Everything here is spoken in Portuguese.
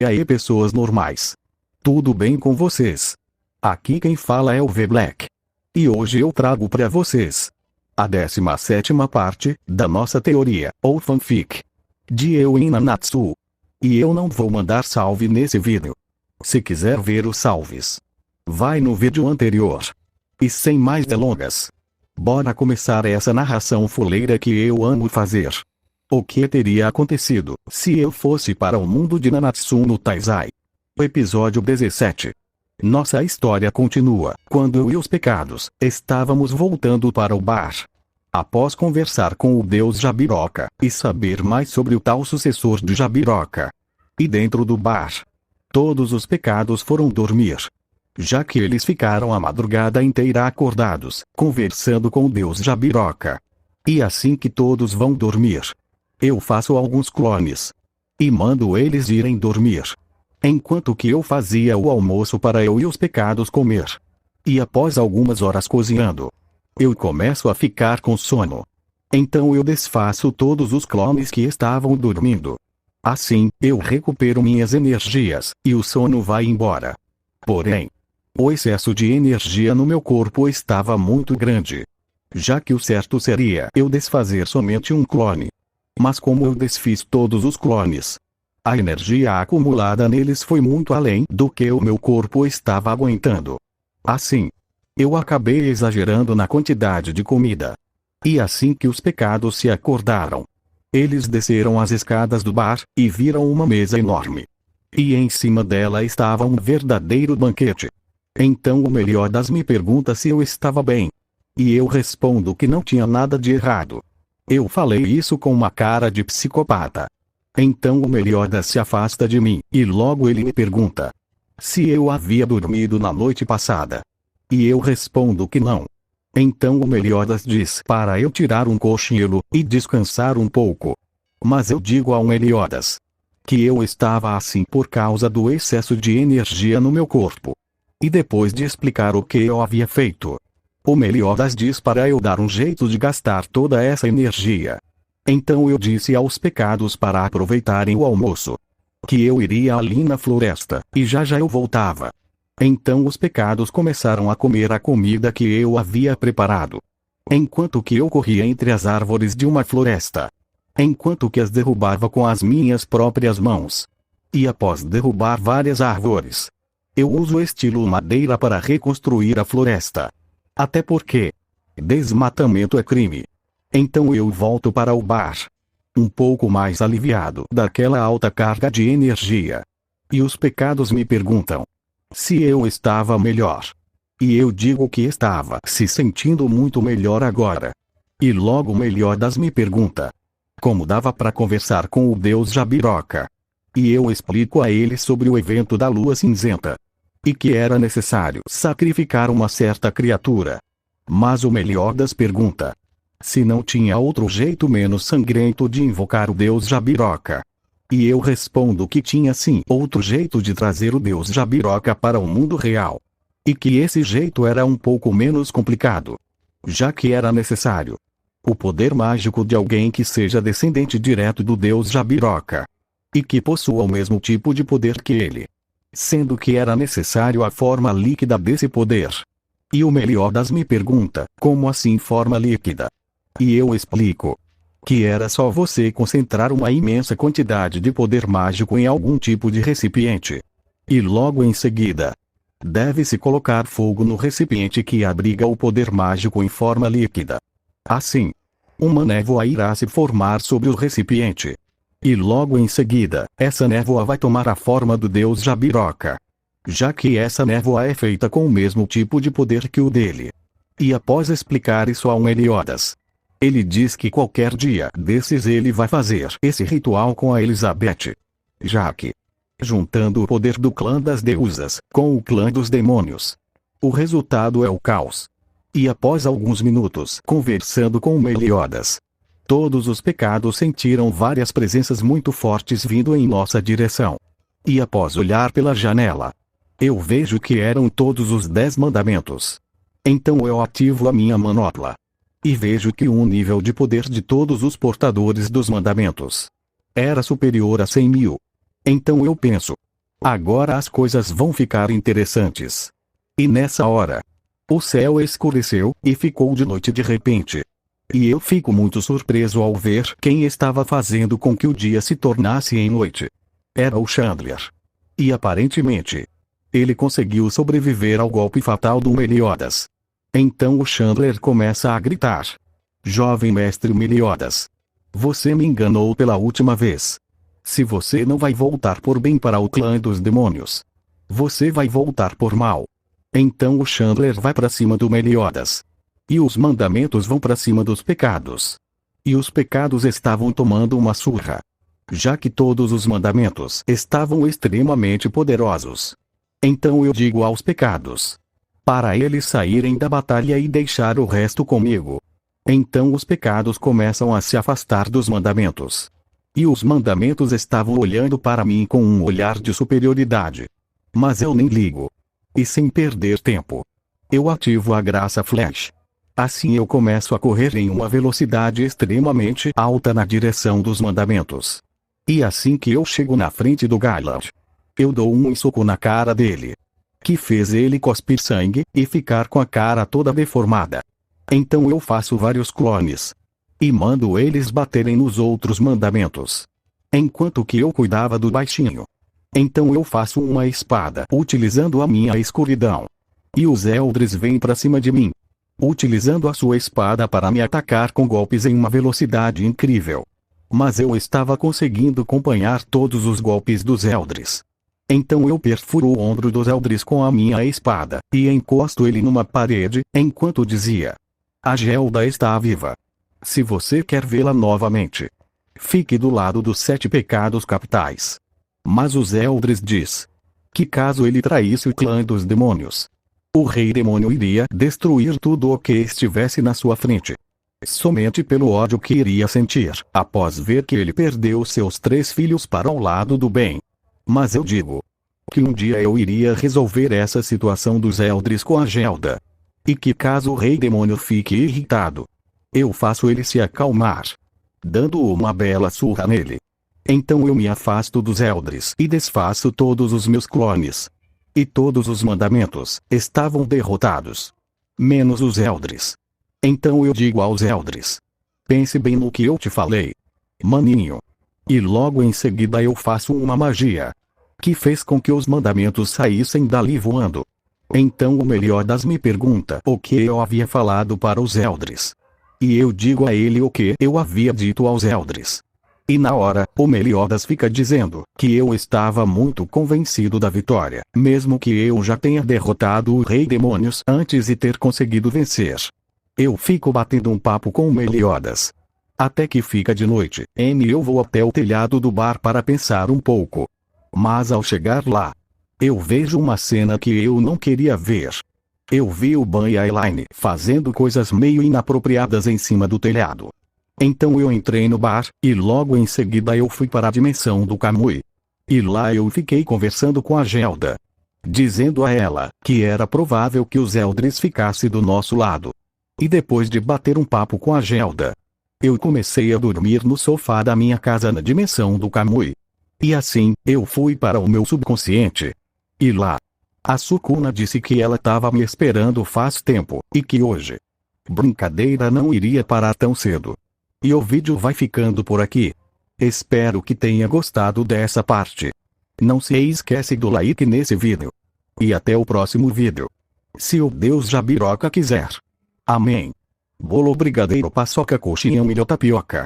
E aí, pessoas normais? Tudo bem com vocês? Aqui quem fala é o V-Black. E hoje eu trago para vocês a 17ª parte da nossa teoria, ou fanfic, de Eu em Nanatsu. E eu não vou mandar salve nesse vídeo. Se quiser ver os salves, vai no vídeo anterior. E sem mais delongas, bora começar essa narração fuleira que eu amo fazer. O que teria acontecido se eu fosse para o mundo de Nanatsu no Taizai? Episódio 17. Nossa história continua quando eu e os pecados estávamos voltando para o bar. Após conversar com o deus Jabiroca e saber mais sobre o tal sucessor de Jabiroca. E dentro do bar, todos os pecados foram dormir, já que eles ficaram a madrugada inteira acordados, conversando com o deus Jabiroca. E assim que todos vão dormir, eu faço alguns clones e mando eles irem dormir, enquanto que eu fazia o almoço para eu e os pecados comer. E após algumas horas cozinhando, eu começo a ficar com sono. Então eu desfaço todos os clones que estavam dormindo. Assim, eu recupero minhas energias, e o sono vai embora. Porém, o excesso de energia no meu corpo estava muito grande, já que o certo seria eu desfazer somente um clone. Mas como eu desfiz todos os clones, a energia acumulada neles foi muito além do que o meu corpo estava aguentando. Assim, eu acabei exagerando na quantidade de comida. E assim que os pecados se acordaram, eles desceram as escadas do bar e viram uma mesa enorme. E em cima dela estava um verdadeiro banquete. Então o Meliodas me pergunta se eu estava bem. E eu respondo que não tinha nada de errado. Eu falei isso com uma cara de psicopata. Então o Meliodas se afasta de mim, e logo ele me pergunta se eu havia dormido na noite passada. E eu respondo que não. Então o Meliodas diz para eu tirar um cochilo e descansar um pouco. Mas eu digo ao Meliodas que eu estava assim por causa do excesso de energia no meu corpo. E depois de explicar o que eu havia feito, o Meliodas diz para eu dar um jeito de gastar toda essa energia. Então eu disse aos pecados para aproveitarem o almoço, que eu iria ali na floresta, e já eu voltava. Então os pecados começaram a comer a comida que eu havia preparado, enquanto que eu corria entre as árvores de uma floresta, enquanto que as derrubava com as minhas próprias mãos. E após derrubar várias árvores, eu uso o estilo madeira para reconstruir a floresta. Até porque desmatamento é crime. Então eu volto para o bar, um pouco mais aliviado daquela alta carga de energia. E os pecados me perguntam se eu estava melhor. E eu digo que estava se sentindo muito melhor agora. E logo Meliodas me pergunta como dava para conversar com o deus Jabiroca. E eu explico a ele sobre o evento da lua cinzenta, e que era necessário sacrificar uma certa criatura. Mas o Meliodas pergunta se não tinha outro jeito menos sangrento de invocar o deus Jabiroca. E eu respondo que tinha sim outro jeito de trazer o deus Jabiroca para o mundo real. E que esse jeito era um pouco menos complicado, já que era necessário o poder mágico de alguém que seja descendente direto do deus Jabiroca, e que possua o mesmo tipo de poder que ele, sendo que era necessário a forma líquida desse poder. E o Meliodas me pergunta como assim forma líquida? E eu explico que era só você concentrar uma imensa quantidade de poder mágico em algum tipo de recipiente. E logo em seguida, deve-se colocar fogo no recipiente que abriga o poder mágico em forma líquida. Assim, uma névoa irá se formar sobre o recipiente. E logo em seguida, essa névoa vai tomar a forma do deus Jabiroca, já que essa névoa é feita com o mesmo tipo de poder que o dele. E após explicar isso ao Meliodas, ele diz que qualquer dia desses ele vai fazer esse ritual com a Elizabeth, já que, juntando o poder do clã das deusas com o clã dos demônios, o resultado é o caos. E após alguns minutos conversando com o Meliodas, todos os pecados sentiram várias presenças muito fortes vindo em nossa direção. E após olhar pela janela, eu vejo que eram todos os 10 mandamentos. Então eu ativo a minha manopla e vejo que o nível de poder de todos os portadores dos mandamentos era superior a 100.000. Então eu penso Agora as coisas vão ficar interessantes. E nessa hora, o céu escureceu, e ficou de noite de repente. E eu fico muito surpreso ao ver quem estava fazendo com que o dia se tornasse em noite. Era o Chandler. E aparentemente, ele conseguiu sobreviver ao golpe fatal do Meliodas. Então o Chandler começa a gritar: Jovem mestre Meliodas, você me enganou pela última vez. Se você não vai voltar por bem para o clã dos demônios, você vai voltar por mal. Então o Chandler vai para cima do Meliodas. E os mandamentos vão para cima dos pecados. E os pecados estavam tomando uma surra, já que todos os mandamentos estavam extremamente poderosos. Então eu digo aos pecados, para eles saírem da batalha e deixar o resto comigo. Então os pecados começam a se afastar dos mandamentos. E os mandamentos estavam olhando para mim com um olhar de superioridade. Mas eu nem ligo. E sem perder tempo, eu ativo a graça Flash. Assim eu começo a correr em uma velocidade extremamente alta na direção dos mandamentos. E assim que eu chego na frente do Gailand, eu dou um soco na cara dele, que fez ele cuspir sangue e ficar com a cara toda deformada. Então eu faço vários clones e mando eles baterem nos outros mandamentos, enquanto que eu cuidava do baixinho. Então eu faço uma espada utilizando a minha escuridão. E os Eldris vêm para cima de mim, utilizando a sua espada para me atacar com golpes em uma velocidade incrível. Mas eu estava conseguindo acompanhar todos os golpes dos Eldris. Então eu perfuro o ombro dos Eldris com a minha espada, e encosto ele numa parede, enquanto dizia: a Gelda está viva. Se você quer vê-la novamente, fique do lado dos 7 pecados capitais. Mas os Eldris diz que caso ele traísse o clã dos demônios, o rei demônio iria destruir tudo o que estivesse na sua frente, somente pelo ódio que iria sentir após ver que ele perdeu seus 3 filhos para o lado do bem. Mas eu digo que um dia eu iria resolver essa situação dos Eldris com a Gelda. E que caso o rei demônio fique irritado, eu faço ele se acalmar, dando uma bela surra nele. Então eu me afasto dos Eldris e desfaço todos os meus clones. E todos os mandamentos estavam derrotados, menos os Eldris. Então eu digo aos Eldris: pense bem no que eu te falei, maninho. E logo em seguida eu faço uma magia que fez com que os mandamentos saíssem dali voando. Então o Meliodas me pergunta o que eu havia falado para os Eldris. E eu digo a ele o que eu havia dito aos Eldris. E na hora, o Meliodas fica dizendo que eu estava muito convencido da vitória, mesmo que eu já tenha derrotado o Rei Demônios antes de ter conseguido vencer. Eu fico batendo um papo com o Meliodas, até que fica de noite, e eu vou até o telhado do bar para pensar um pouco. Mas ao chegar lá, eu vejo uma cena que eu não queria ver. Eu vi o Ban e a Elaine fazendo coisas meio inapropriadas em cima do telhado. Então eu entrei no bar, e logo em seguida eu fui para a dimensão do Kamui. E lá eu fiquei conversando com a Gelda, dizendo a ela que era provável que os Eldris ficassem do nosso lado. E depois de bater um papo com a Gelda, eu comecei a dormir no sofá da minha casa na dimensão do Kamui. E assim, eu fui para o meu subconsciente. E lá, a Sukuna disse que ela estava me esperando faz tempo, e que hoje, brincadeira não iria parar tão cedo. E o vídeo vai ficando por aqui. Espero que tenha gostado dessa parte. Não se esquece do like nesse vídeo. E até o próximo vídeo, se o Deus Jabiroca quiser. Amém. Bolo, brigadeiro, paçoca, coxinha, milho, tapioca.